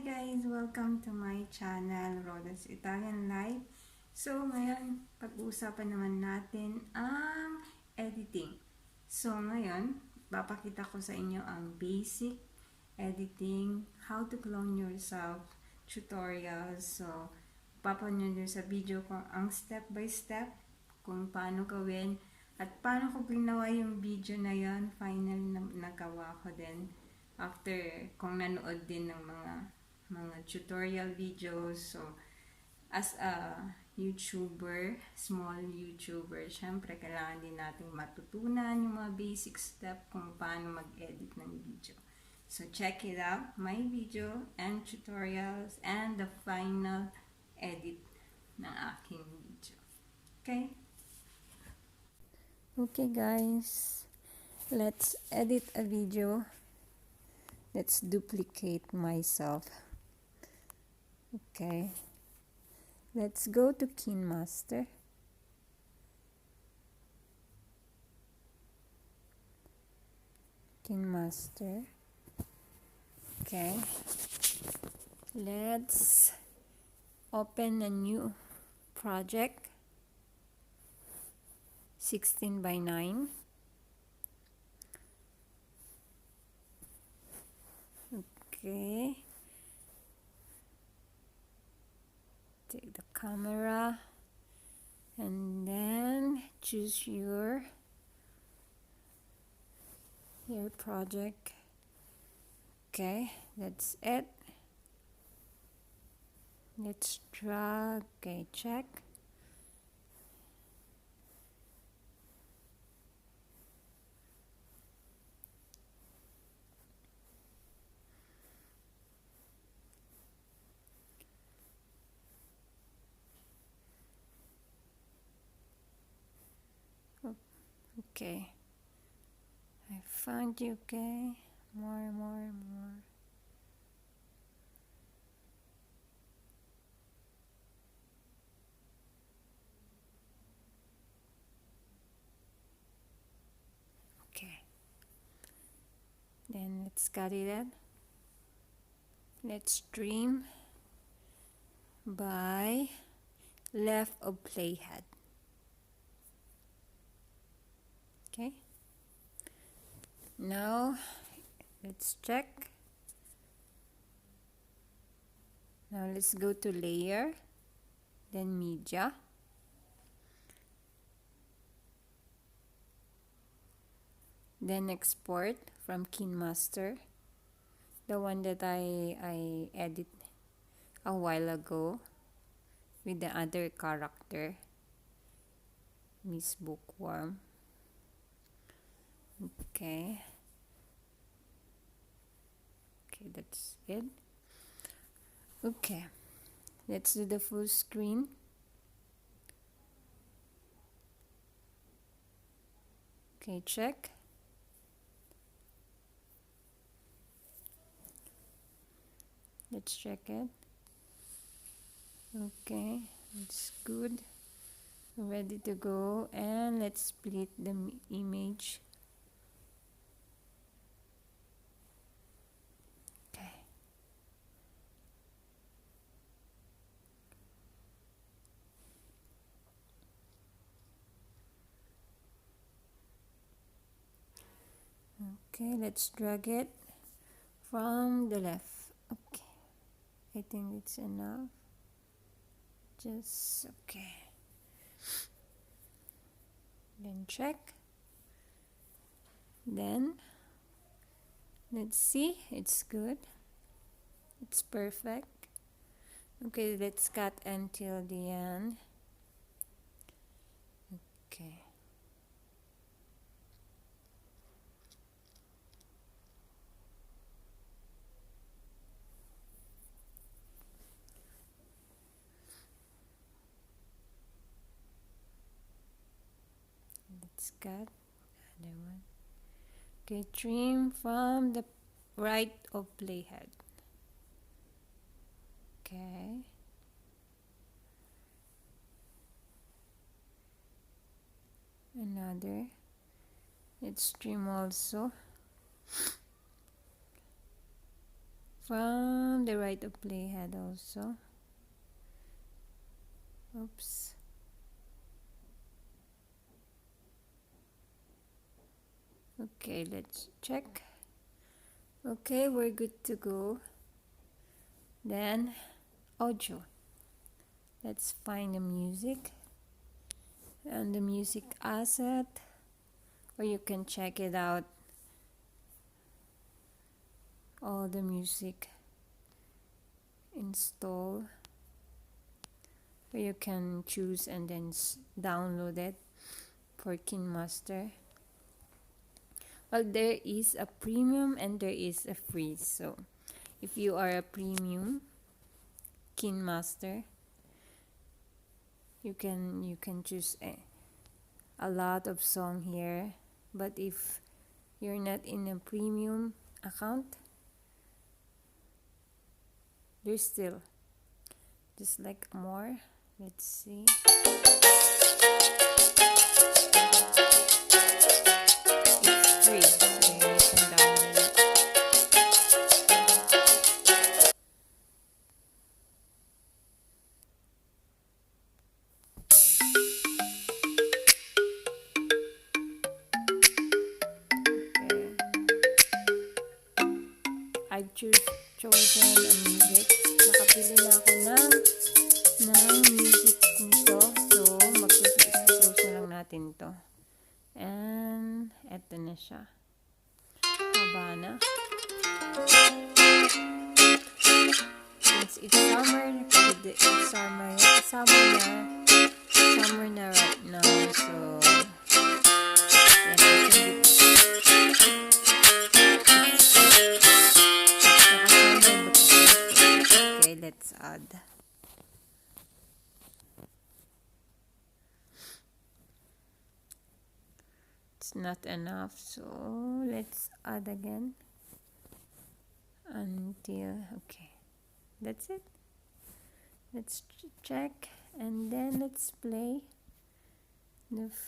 guys! Welcome to my channel, Roda's Italian Life. So, ngayon, pag-uusapan naman natin ang editing. So, ngayon, papakita ko sa inyo ang basic editing, how to clone yourself, tutorials. So, papanood nyo sa video ko ang step by step kung paano gawin at paano ko ginawa yung video na yan. Final na nagawa ko din after kung nanood din ng mga tutorial videos. So as a YouTuber, small YouTuber, syempre kailangan din nating matutunan yung mga basic step kung paano mag-edit ng video. So check it out, my video and tutorials and the final edit ng aking video. Okay? Okay guys, let's edit a video. Let's duplicate myself. Okay. Let's go to KineMaster. KineMaster. Okay. Let's open a new project. 16:9. Okay. Take the camera and then choose your project. Okay, that's it. Let's drag. Okay, check. Okay, I found you. Okay, more. Okay, then let's cut it in. Let's stream by left of playhead. Okay, now let's check. Now let's go to layer, then media, then export from KineMaster, the one that I edit a while ago with the other character, Miss Bookworm. Okay, that's it. Okay, let's do the full screen. Okay, check. Let's check it. Okay, it's good. Ready to go, and let's split the image. Okay, let's drag it from the left. Okay, I think it's enough. Just okay. Then check. Then let's see, it's good. It's perfect. Okay, let's cut until the end. Okay. Let's cut the other one. Okay, trim from the right of playhead. Okay. Another. Let's trim also from the right of playhead also. Oops. Okay, let's check. Okay, we're good to go. Then audio. Let's find the music and the music asset, or you can check it out, all the music install, or you can choose and then download it for KineMaster. Well, there is a premium and there is a free. So if you are a premium KineMaster, you can choose a lot of song here. But if you're not in a premium account, there's still just like more. Let's see. It's free, so you can download it. I've chosen a music. Nakapili na ako ng music nito. So, mag-close na lang natin to. And, eto na siya. Haba na. Since it's summer na right now. So, yes, let's add. It's not enough, so let's add again until okay. That's it. Let's check and then let's play. Okay.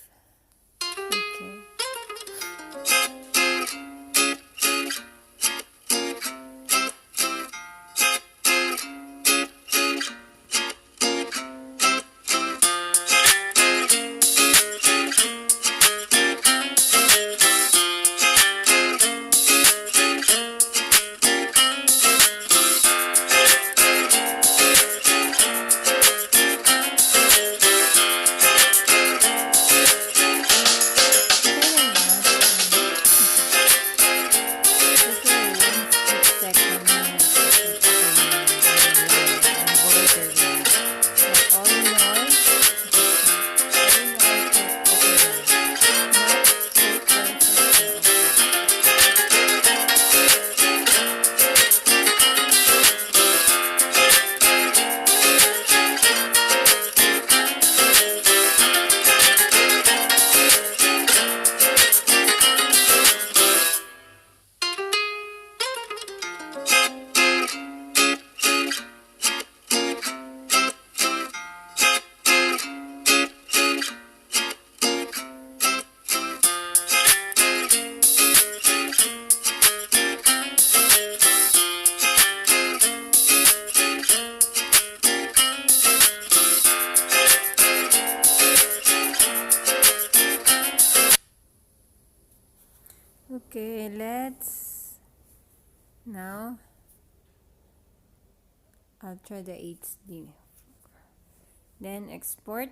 Okay, now I'll try the HD. Then export.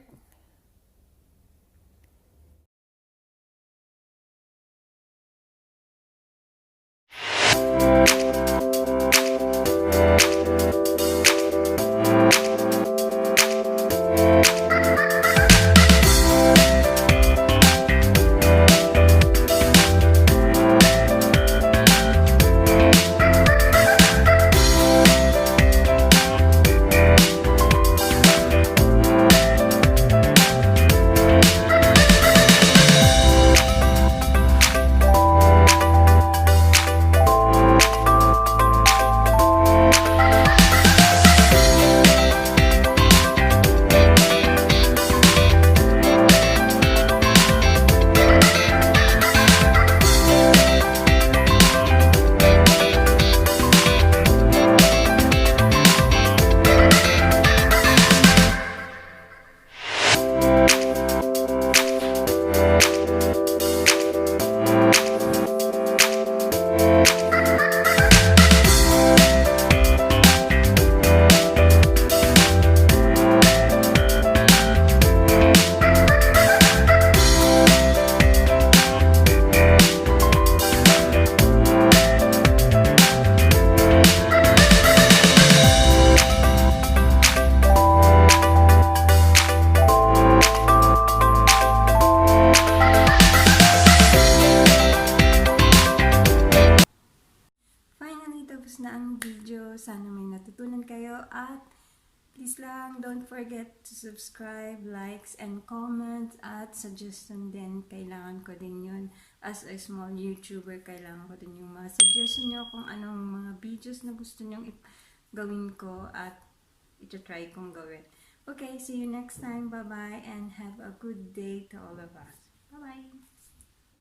na ang video. Sana may natutunan kayo at please lang, don't forget to subscribe, likes, and comment at suggestion din. Kailangan ko din yun. As a small YouTuber, kailangan ko din yung mga suggestion nyo kung anong mga videos na gusto nyo gawin ko at ito-try kong gawin. Okay, see you next time. Bye-bye and have a good day to all of us. Bye-bye!